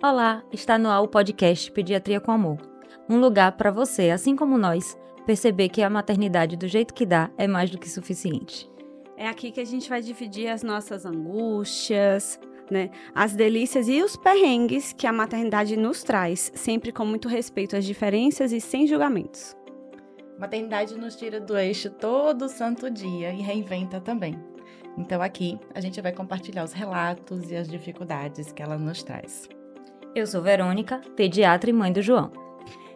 Olá, está no ar o podcast Pediatria com Amor. Um lugar para você, assim como nós, perceber que a maternidade do jeito que dá é mais do que suficiente. É aqui que a gente vai dividir as nossas angústias, né? As delícias e os perrengues que a maternidade nos traz, sempre com muito respeito às diferenças e sem julgamentos. Maternidade nos tira do eixo todo santo dia e reinventa também. Então aqui a gente vai compartilhar os relatos e as dificuldades que ela nos traz. Eu sou Verônica, pediatra e mãe do João.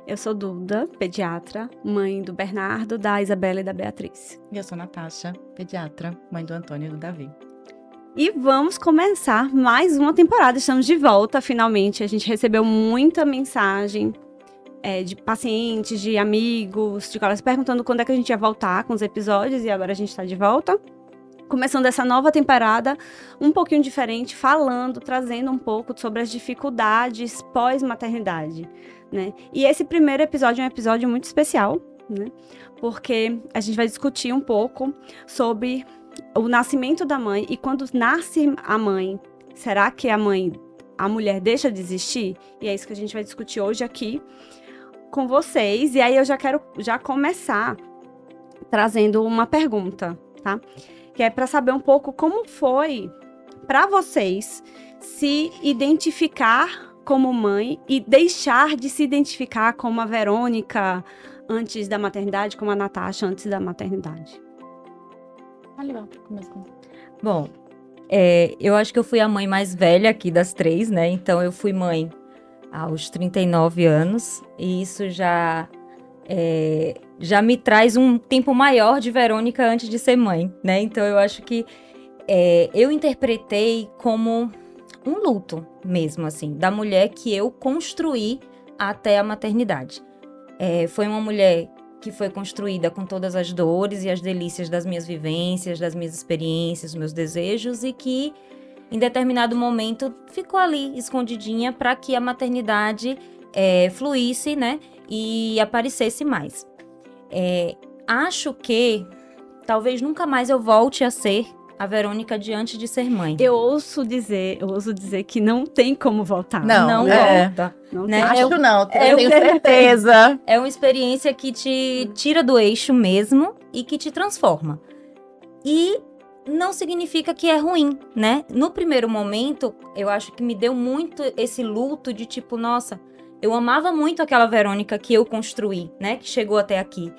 Eu sou Duda, pediatra, mãe do Bernardo, da Isabela e da Beatriz. E eu sou Natasha, pediatra, mãe do Antônio e do Davi. E vamos começar mais uma temporada. Estamos de volta, finalmente. A gente recebeu muita mensagem de pacientes, de amigos, de colegas perguntando quando é que a gente ia voltar com os episódios. E agora a gente está de volta. Começando essa nova temporada, um pouquinho diferente, trazendo um pouco sobre as dificuldades pós-maternidade, né? E esse primeiro episódio é um episódio muito especial, né? Porque a gente vai discutir um pouco sobre o nascimento da mãe e quando nasce a mãe, será que a mulher deixa de existir? E é isso que a gente vai discutir hoje aqui com vocês. E aí eu já quero começar trazendo uma pergunta, tá? Que é para saber um pouco como foi para vocês se identificar como mãe e deixar de se identificar como a Verônica antes da maternidade, como a Natasha antes da maternidade. Bom, eu acho que eu fui a mãe mais velha aqui das três, né? Então eu fui mãe aos 39 anos e isso já me traz um tempo maior de Verônica antes de ser mãe, né? Então eu acho que eu interpretei como um luto mesmo, assim, da mulher que eu construí até a maternidade. Foi uma mulher que foi construída com todas as dores e as delícias das minhas vivências, das minhas experiências, meus desejos, e que em determinado momento ficou ali escondidinha para que a maternidade fluísse, né? E aparecesse mais. Acho que talvez nunca mais eu volte a ser a Verônica de antes de ser mãe. Eu ouso dizer que não tem como voltar. Não volta. Não né? tem. Acho não, eu tenho certeza. É uma experiência que te tira do eixo mesmo e que te transforma. E não significa que é ruim, né? No primeiro momento, eu acho que me deu muito esse luto de tipo, nossa, eu amava muito aquela Verônica que eu construí, né? Que chegou até aqui.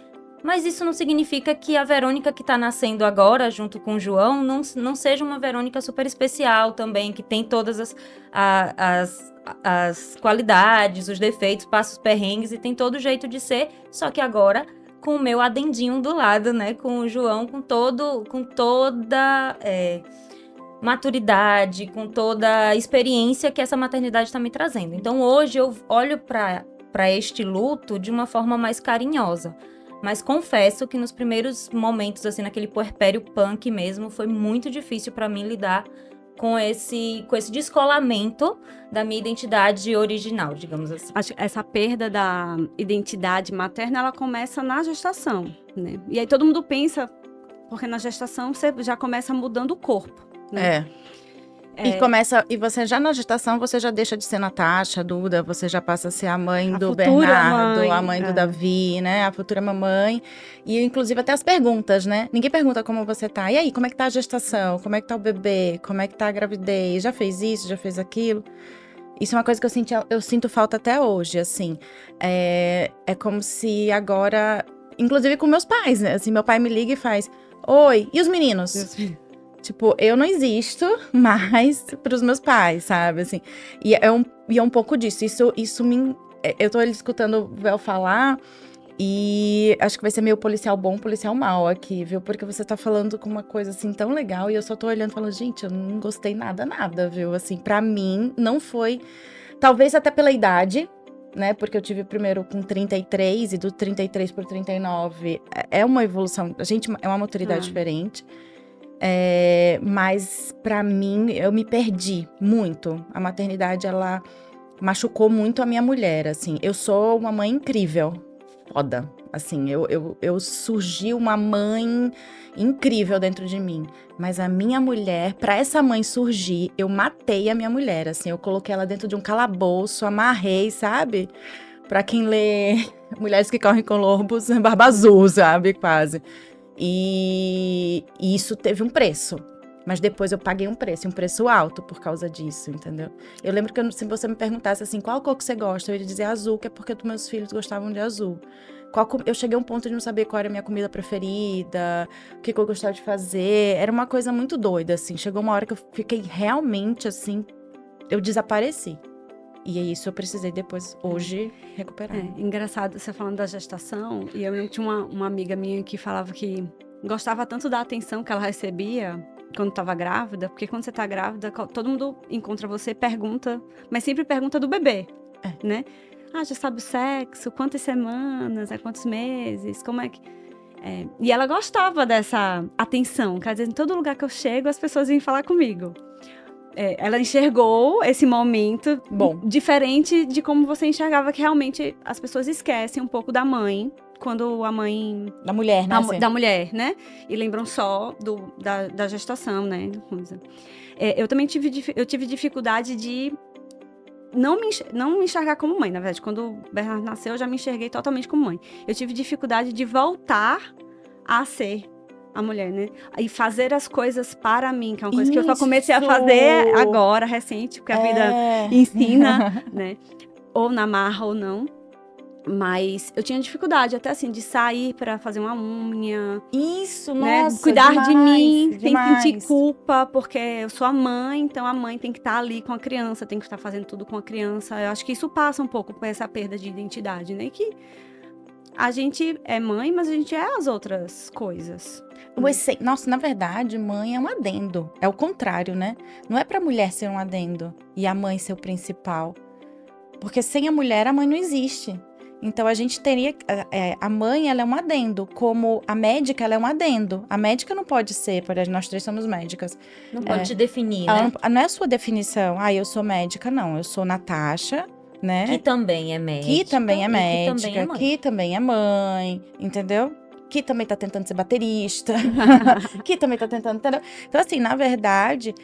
Mas isso não significa que a Verônica que tá nascendo agora, junto com o João, não seja uma Verônica super especial também, que tem todas as qualidades, os defeitos, passa os perrengues e tem todo o jeito de ser, só que agora com o meu adendinho do lado, né? Com o João, com toda maturidade, com toda a experiência que essa maternidade está me trazendo. Então hoje eu olho para este luto de uma forma mais carinhosa. Mas confesso que nos primeiros momentos, assim, naquele puerpério punk mesmo, foi muito difícil para mim lidar com esse descolamento da minha identidade original, digamos assim. Acho que essa perda da identidade materna, ela começa na gestação, né? E aí todo mundo pensa, porque na gestação você já começa mudando o corpo, né? E você já na gestação, você já deixa de ser Natasha, Duda, você já passa a ser a mãe A do futura Bernardo, mãe, a mãe do Davi, né? A futura mamãe. E inclusive até as perguntas, né? Ninguém pergunta como você tá. E aí, como é que tá a gestação? Como é que tá o bebê? Como é que tá a gravidez? Já fez isso? Já fez aquilo? Isso é uma coisa que eu sinto falta até hoje, assim. É como se agora... Inclusive com meus pais, né? Assim, meu pai me liga e faz... Oi, e os meninos? Tipo, eu não existo mais pros meus pais, sabe? Assim, e é um pouco disso. Isso me... Eu tô escutando o Vel falar e acho que vai ser meio policial bom, policial mal aqui, viu? Porque você tá falando com uma coisa assim tão legal e eu só tô olhando e falando, gente, eu não gostei nada, viu? Assim, pra mim não foi... Talvez até pela idade, né? Porque eu tive o primeiro com 33 e do 33 por 39 é uma evolução. A gente é uma maturidade diferente. Mas pra mim, eu me perdi muito. A maternidade, ela machucou muito a minha mulher, assim. Eu sou uma mãe incrível, foda. Assim, eu surgi uma mãe incrível dentro de mim. Mas a minha mulher, pra essa mãe surgir, eu matei a minha mulher, assim. Eu coloquei ela dentro de um calabouço, amarrei, sabe? Pra quem lê Mulheres que Correm com Lobos, Barba Azul, sabe? Quase. E isso teve um preço. Mas depois eu paguei um preço alto por causa disso, entendeu? Eu lembro que se você me perguntasse assim, qual cor que você gosta? Eu ia dizer azul, que é porque meus filhos gostavam de azul. Eu cheguei a um ponto de não saber qual era a minha comida preferida, o que eu gostava de fazer. Era uma coisa muito doida, assim. Chegou uma hora que eu fiquei realmente, assim, eu desapareci. E é isso eu precisei depois, hoje, recuperar. Engraçado você falando da gestação, e eu lembro que tinha uma amiga minha que falava que gostava tanto da atenção que ela recebia quando estava grávida, porque quando você está grávida, todo mundo encontra você, pergunta, mas sempre pergunta do bebê, né? Já sabe o sexo, quantas semanas, quantos meses, como é que... E ela gostava dessa atenção, quer dizer, em todo lugar que eu chego, as pessoas vêm falar comigo. Ela enxergou esse momento diferente de como você enxergava, que realmente as pessoas esquecem um pouco da mãe, quando a mãe... Da mulher, né? Da mulher, né? E lembram só da gestação, né? Eu também tive dificuldade de não me enxergar como mãe. Na verdade, quando o Bernardo nasceu, eu já me enxerguei totalmente como mãe. Eu tive dificuldade de voltar a ser a mulher, né? E fazer as coisas para mim, que é uma coisa que eu só comecei a fazer agora, recente, porque a vida ensina, né? Ou na marra ou não. Mas eu tinha dificuldade até assim de sair para fazer uma unha. Isso, né? Nossa, Cuidar demais, de mim, demais. sem sentir culpa, porque eu sou a mãe, então a mãe tem que estar ali com a criança, tem que estar fazendo tudo com a criança. Eu acho que isso passa um pouco por essa perda de identidade, né? Que a gente é mãe, mas a gente é as outras coisas. Nossa, na verdade, mãe é um adendo. É o contrário, né? Não é pra mulher ser um adendo e a mãe ser o principal. Porque sem a mulher, a mãe não existe. Então, a gente teria... a mãe, ela é um adendo. Como a médica, ela é um adendo. A médica não pode ser, porque nós três somos médicas. Não pode te definir, né? Não é a sua definição. Eu sou médica, não. Eu sou Natasha, né? Que também é médica. Que também é médica. Que também é mãe. Que também é mãe, entendeu? Que também tá tentando ser baterista. Que também tá tentando... Entendeu? Então, assim, na verdade,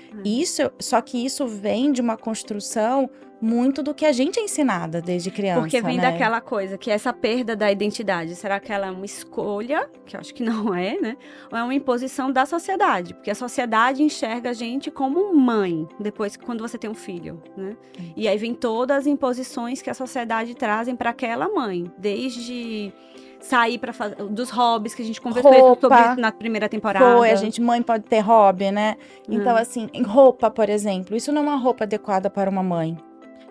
só que isso vem de uma construção muito do que a gente é ensinada desde criança, porque vem né? daquela coisa, que é essa perda da identidade. Será que ela é uma escolha? Que eu acho que não é, né? Ou é uma imposição da sociedade? Porque a sociedade enxerga a gente como mãe, depois quando você tem um filho, né? E aí vem todas as imposições que a sociedade trazem para aquela mãe. Desde sair para fazer dos hobbies que a gente conversou sobre isso na primeira temporada. Mãe pode ter hobby, né? Então, assim, em roupa, por exemplo, isso não é uma roupa adequada para uma mãe.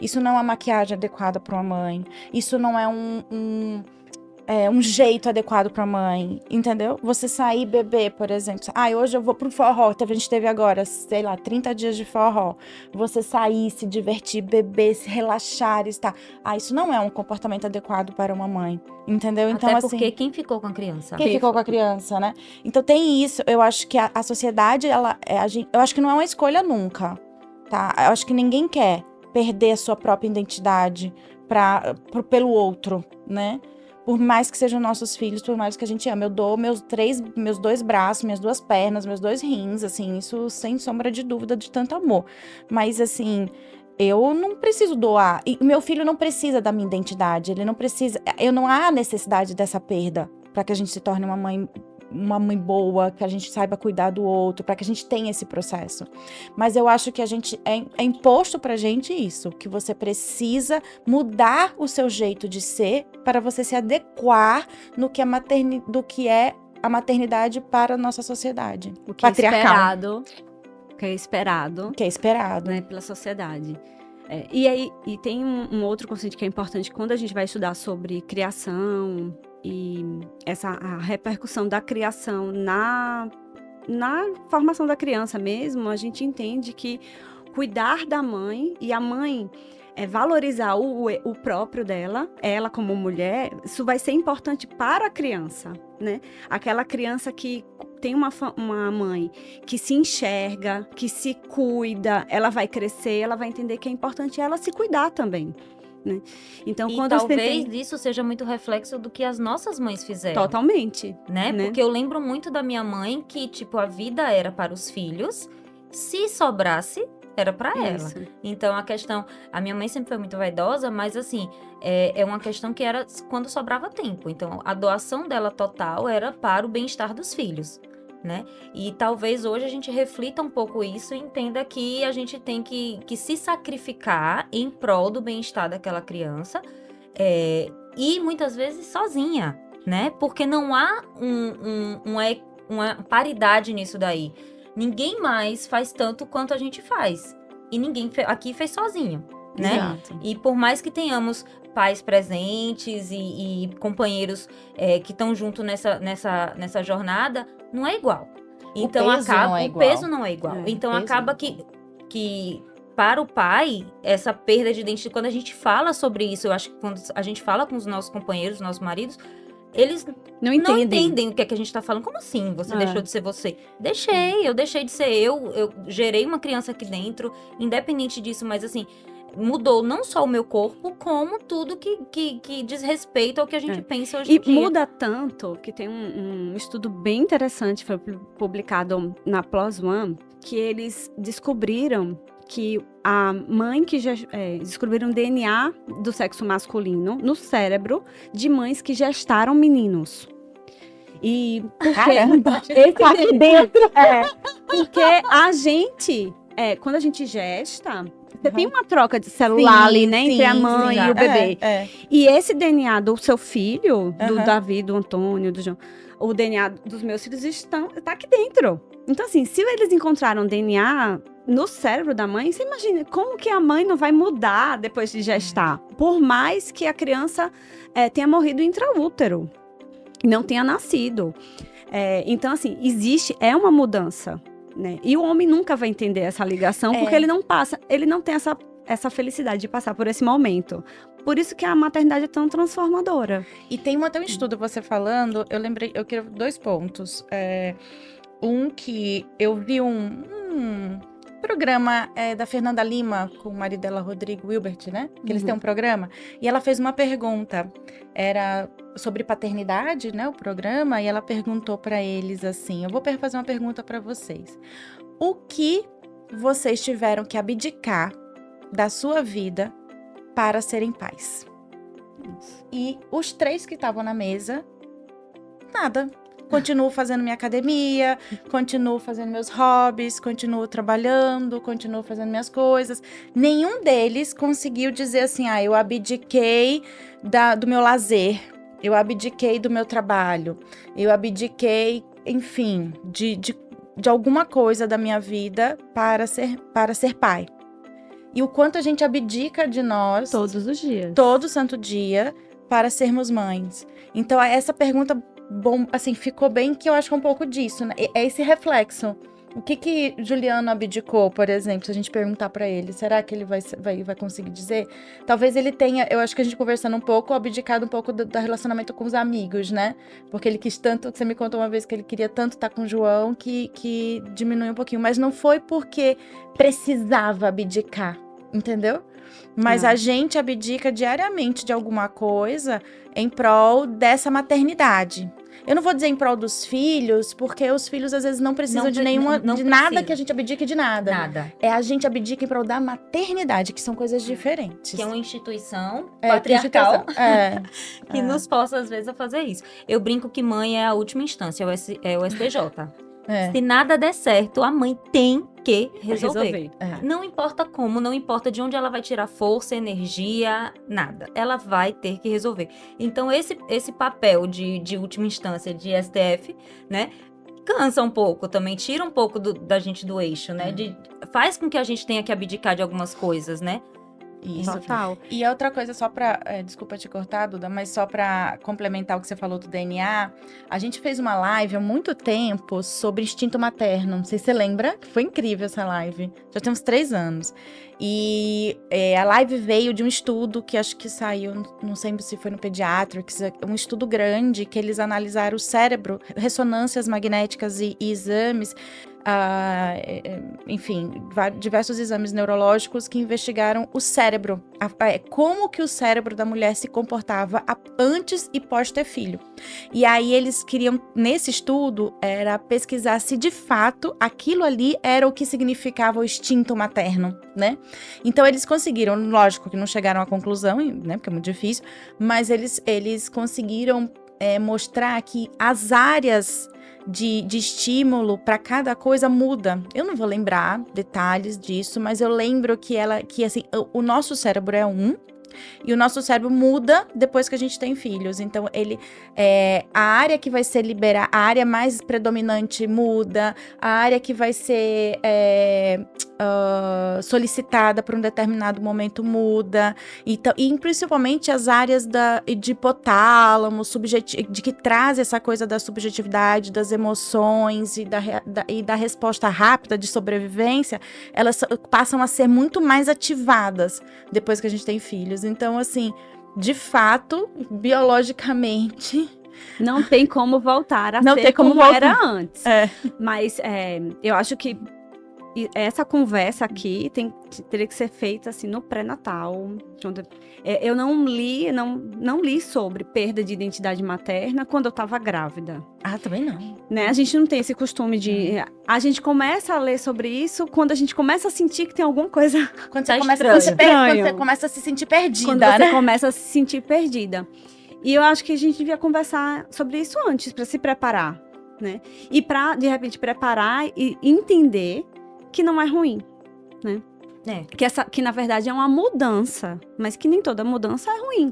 Isso não é uma maquiagem adequada para uma mãe. Isso não é um jeito adequado para mãe, entendeu? Você sair beber, por exemplo. Hoje eu vou pro forró. A gente teve agora, sei lá, 30 dias de forró. Você sair, se divertir, beber, se relaxar, estar. Isso não é um comportamento adequado para uma mãe, entendeu? Então, até porque assim, quem ficou com a criança? Quem ficou com a criança, né? Então tem isso. Eu acho que a sociedade, eu acho que não é uma escolha nunca, tá? Eu acho que ninguém quer perder a sua própria identidade pelo outro, né? Por mais que sejam nossos filhos, por mais que a gente ame. Eu dou meus 2 braços, minhas 2 pernas, meus 2 rins, assim, isso sem sombra de dúvida de tanto amor. Mas, assim, eu não preciso doar. E meu filho não precisa da minha identidade, ele não precisa... Não há necessidade dessa perda para que a gente se torne uma mãe boa, que a gente saiba cuidar do outro, para que a gente tenha esse processo. Mas eu acho que a gente é imposto pra gente isso, que você precisa mudar o seu jeito de ser para você se adequar do que é a maternidade para a nossa sociedade. O que patriarcal. Que é esperado. Que é esperado. Né, pela sociedade. E tem um outro conceito que é importante quando a gente vai estudar sobre criação e a repercussão da criação na formação da criança mesmo. A gente entende que cuidar da mãe e a mãe valorizar o próprio dela, ela como mulher, isso vai ser importante para a criança, né? Aquela criança que tem uma mãe que se enxerga, que se cuida, ela vai crescer, ela vai entender que é importante ela se cuidar também, né? Então, E quando eu talvez tentei... isso seja muito reflexo do que as nossas mães fizeram. Totalmente. Né? Né? Porque eu lembro muito da minha mãe que, tipo, a vida era para os filhos, se sobrasse, era para ela. Isso. Então, a minha mãe sempre foi muito vaidosa, mas assim, é uma questão que era quando sobrava tempo. Então, a doação dela total era para o bem-estar dos filhos, né? E talvez hoje a gente reflita um pouco isso e entenda que a gente tem que se sacrificar em prol do bem-estar daquela criança, e muitas vezes sozinha, né? Porque não há uma paridade nisso daí. Ninguém mais faz tanto quanto a gente faz. E ninguém aqui fez sozinho, né? Exato. E por mais que tenhamos pais presentes e companheiros que estão junto nessa jornada, não é igual. Então peso não é o igual. peso não é igual. Então peso acaba não é que para o pai, essa perda de identidade, quando a gente fala sobre isso, eu acho que quando a gente fala com os nossos companheiros, nossos maridos, eles Não não entendem. entendem o que é que a gente tá falando. Como assim? Você deixou de ser você? Eu deixei de ser eu gerei uma criança aqui dentro, independente disso, mas assim, mudou não só o meu corpo, como tudo que diz respeito ao que a gente pensa hoje em E dia. muda tanto que tem um estudo bem interessante, foi publicado na PLOS ONE, que eles descobriram que a mãe que descobriram DNA do sexo masculino no cérebro de mães que gestaram meninos. E Caramba! esse aqui dentro porque a gente, quando a gente gesta, você tem uma troca de celular ali, né, entre a mãe e o bebê. E esse DNA do seu filho, do Davi, do Antônio, do João, o DNA dos meus filhos está aqui dentro. Então, assim, se eles encontraram DNA no cérebro da mãe, você imagina como que a mãe não vai mudar depois de gestar? Por mais que a criança tenha morrido intraútero, não tenha nascido. Então, assim, é uma mudança, né? E o homem nunca vai entender essa ligação, porque ele não tem essa felicidade de passar por esse momento. Por isso que a maternidade é tão transformadora. E tem até um estudo, você falando, eu queria 2 pontos. Que eu vi um programa da Fernanda Lima com o marido dela, Rodrigo Wilbert, né? Que eles têm um programa. E ela fez uma pergunta, era sobre paternidade, né? O programa, e ela perguntou para eles assim, eu vou fazer uma pergunta para vocês. O que vocês tiveram que abdicar da sua vida para serem pais? E os 3 que estavam na mesa, nada. Continuo fazendo minha academia, continuo fazendo meus hobbies, continuo trabalhando, continuo fazendo minhas coisas. Nenhum deles conseguiu dizer assim, eu abdiquei do meu lazer, eu abdiquei do meu trabalho, eu abdiquei, enfim, de alguma coisa da minha vida para ser pai. E o quanto a gente abdica de nós Todos os dias. todo santo dia para sermos mães. Então, essa pergunta, assim, ficou bem que eu acho que é um pouco disso, né? É esse reflexo. O que Juliano abdicou, por exemplo, se a gente perguntar para ele, será que ele vai conseguir dizer? Talvez ele tenha, eu acho que a gente conversando um pouco, abdicado um pouco do relacionamento com os amigos, né? Porque ele quis tanto, você me contou uma vez que ele queria tanto estar com o João, que diminuiu um pouquinho. Mas não foi porque precisava abdicar, entendeu? Mas a gente abdica diariamente de alguma coisa em prol dessa maternidade. Eu não vou dizer em prol dos filhos, porque os filhos às vezes não precisam de nada que a gente abdique de nada. Nada. A gente abdica em prol da maternidade, que são coisas diferentes. Que é uma instituição patriarcal que nos força às vezes a fazer isso. Eu brinco que mãe é a última instância, é o STJ. Se nada der certo, a mãe tem que resolver. Não importa como, não importa de onde ela vai tirar força, energia, nada. Ela vai ter que resolver. Então, esse papel de última instância de STF, né, cansa um pouco também, tira um pouco da gente do eixo, né? Faz com que a gente tenha que abdicar de algumas coisas, né? Isso. Total. E outra coisa, só pra... desculpa te cortar, Duda, mas só pra complementar o que você falou do DNA, a gente fez uma live há muito tempo sobre instinto materno. Não sei se você lembra, foi incrível essa live. Já tem uns 3 anos. E a live veio de um estudo que acho que saiu, não sei se foi no Pediatrics, um estudo grande que eles analisaram o cérebro, ressonâncias magnéticas e exames enfim, diversos exames neurológicos que investigaram o cérebro, como que o cérebro da mulher se comportava antes e pós ter filho. E aí eles queriam, nesse estudo, era pesquisar se de fato aquilo ali era o que significava o instinto materno, né? Então eles conseguiram, lógico que não chegaram à conclusão, né, porque é muito difícil, mas eles conseguiram mostrar que as áreas de estímulo para cada coisa muda. Eu não vou lembrar detalhes disso, mas eu lembro que assim, o nosso cérebro é e o nosso cérebro muda depois que a gente tem filhos. Então, a área que vai ser liberada, a área mais predominante muda, a área que vai ser solicitada para um determinado momento muda. Então, e principalmente as áreas de hipotálamo, de que traz essa coisa da subjetividade, das emoções e da resposta rápida de sobrevivência, elas passam a ser muito mais ativadas depois que a gente tem filhos. Então, assim, de fato, biologicamente, não tem como voltar a não ser tem como como voltar. era antes. É. Mas eu acho que essa conversa aqui teria que ser feita assim no pré-natal. Eu não li sobre perda de identidade materna quando eu estava grávida. Ah, também não. Né? A gente não tem esse costume de... A gente começa a ler sobre isso quando a gente começa a sentir que tem alguma coisa... Quando Tá você começa estranho. quando você começa a se sentir perdida, Quando você começa a se sentir perdida. E eu acho que a gente devia conversar sobre isso antes, para se preparar, né? E para, de repente, preparar e entender que não é ruim, né? Que na verdade é uma mudança, mas que nem toda mudança é ruim,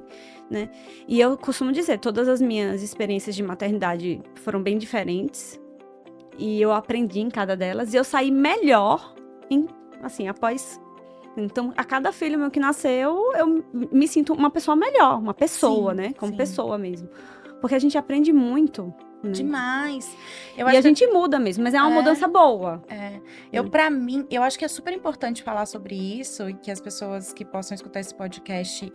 né? E eu costumo dizer, todas as minhas experiências de maternidade foram bem diferentes e eu aprendi em cada delas e eu saí melhor após. Então, a cada filho meu que nasceu, eu me sinto uma pessoa melhor, uma pessoa, Sim, né? Como sim. pessoa mesmo. Porque a gente aprende muito, né? Demais. E a gente muda mesmo, mas é uma mudança boa. Pra mim, eu acho que é super importante falar sobre isso e que as pessoas que possam escutar esse podcast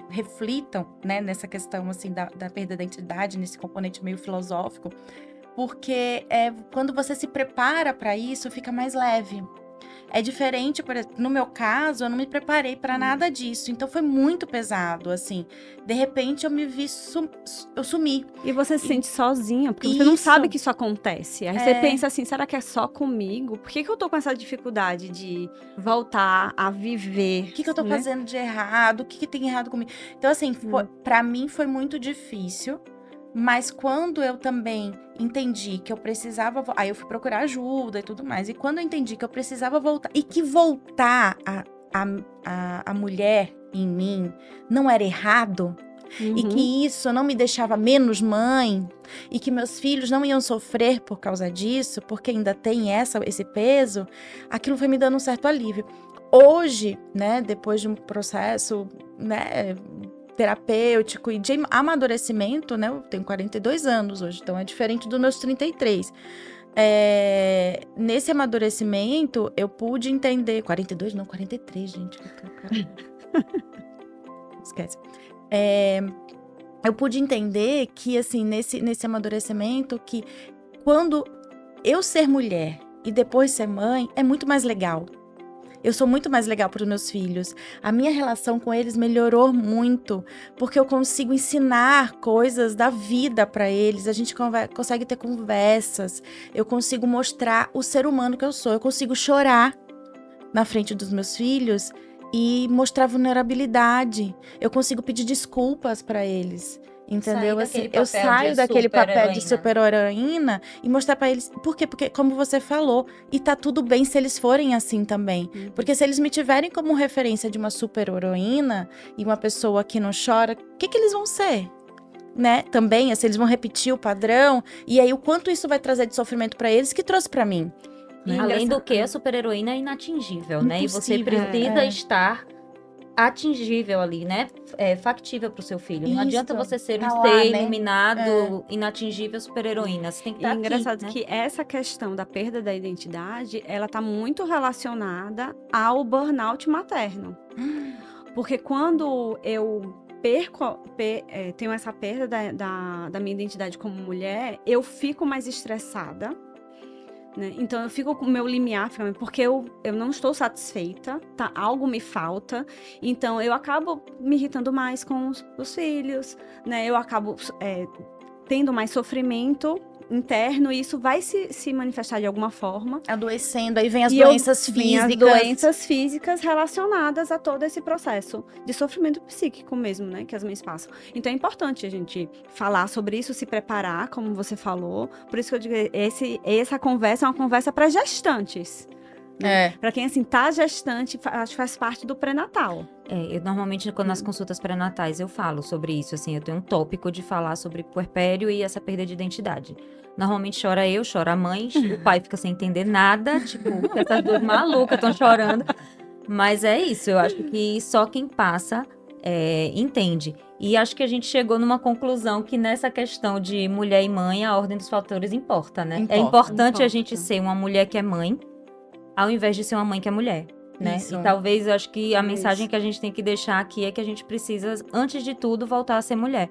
reflitam, né, nessa questão, assim, da perda da identidade, nesse componente meio filosófico, porque quando você se prepara para isso, fica mais leve. É diferente, por exemplo, no meu caso, eu não me preparei para nada disso, então foi muito pesado, assim. De repente, eu me vi, eu sumi. E você se sente sozinha, porque você não sabe que isso acontece. Aí você pensa assim, será que é só comigo? Por que eu tô com essa dificuldade de voltar a viver? O que eu tô fazendo de errado? O que tem errado comigo? Então, assim, pra mim foi muito difícil. Mas quando eu também entendi que eu precisava... Aí eu fui procurar ajuda e tudo mais. E quando eu entendi que eu precisava voltar... E que voltar a mulher em mim não era errado... E que isso não me deixava menos mãe... E que meus filhos não iam sofrer por causa disso... Porque ainda tem esse peso... Aquilo foi me dando um certo alívio. Hoje, né, depois de um processo... né, terapêutico e de amadurecimento, né? Eu tenho 42 anos hoje, então é diferente dos meus 33. Nesse amadurecimento, eu pude entender... 42 não, 43, gente. Esquece. Eu pude entender que, assim, nesse amadurecimento, que quando eu ser mulher e depois ser mãe, é muito mais legal. Eu sou muito mais legal para os meus filhos. A minha relação com eles melhorou muito, porque eu consigo ensinar coisas da vida para eles. A gente consegue ter conversas. Eu consigo mostrar o ser humano que eu sou. Eu consigo chorar na frente dos meus filhos e mostrar vulnerabilidade. Eu consigo pedir desculpas para eles. Entendeu? Assim, eu saio daquele papel de super-heroína e mostrar pra eles... Por quê? Porque, como você falou, e tá tudo bem se eles forem assim também. Porque se eles me tiverem como referência de uma super-heroína e uma pessoa que não chora, o que eles vão ser? Né? Também, assim, eles vão repetir o padrão. E aí, o quanto isso vai trazer de sofrimento pra eles, que trouxe pra mim. Né? Além do que, a super-heroína é inatingível, né? E você precisa estar... atingível ali, né? Factível pro seu filho. Não adianta você ser um ser iluminado, inatingível, super-heroína. Você tem que estar aqui, engraçado, né? que essa questão da perda da identidade, ela tá muito relacionada ao burnout materno. Porque quando eu tenho essa perda da minha identidade como mulher, eu fico mais estressada, né? Então eu fico com o meu limiar, porque eu não estou satisfeita, tá? Algo me falta, então eu acabo me irritando mais com os filhos, né? Eu acabo tendo mais sofrimento interno, e isso vai se manifestar de alguma forma. Adoecendo, aí vem as E doenças vem físicas. as doenças físicas relacionadas a todo esse processo de sofrimento psíquico mesmo, né, que as mães passam. Então é importante a gente falar sobre isso, se preparar, como você falou. Por isso que eu digo, essa conversa é uma conversa para gestantes. Para quem, assim, tá gestante, acho que faz parte do pré-natal. Eu normalmente, quando nas consultas pré-natais, eu falo sobre isso, assim, eu tenho um tópico de falar sobre puerpério e essa perda de identidade. Normalmente chora eu, chora a mãe, o pai fica sem entender nada, tipo, essas duas malucas estão chorando. Mas é isso, eu acho que só quem passa entende. E acho que a gente chegou numa conclusão que nessa questão de mulher e mãe, a ordem dos fatores importa, né? É importante a gente ser uma mulher que é mãe, ao invés de ser uma mãe que é mulher, né? Isso. E talvez, eu acho que a mensagem que a gente tem que deixar aqui é que a gente precisa, antes de tudo, voltar a ser mulher,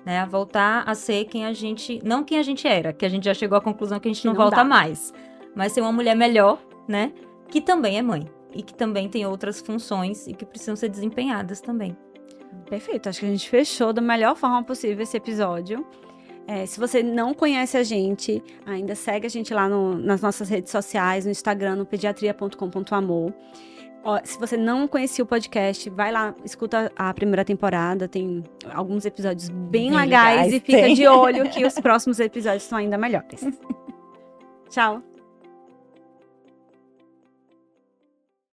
né? A voltar a ser quem a gente... Não quem a gente era, que a gente já chegou à conclusão que a gente não volta mais. Mas ser uma mulher melhor, né? Que também é mãe. E que também tem outras funções e que precisam ser desempenhadas também. Perfeito, acho que a gente fechou da melhor forma possível esse episódio. Se você não conhece a gente, ainda segue a gente lá nas nossas redes sociais, no Instagram, no pediatria.com.amor. Se você não conhecia o podcast, vai lá, escuta a primeira temporada, tem alguns episódios bem legais e fica de olho que os próximos episódios são ainda melhores. Tchau!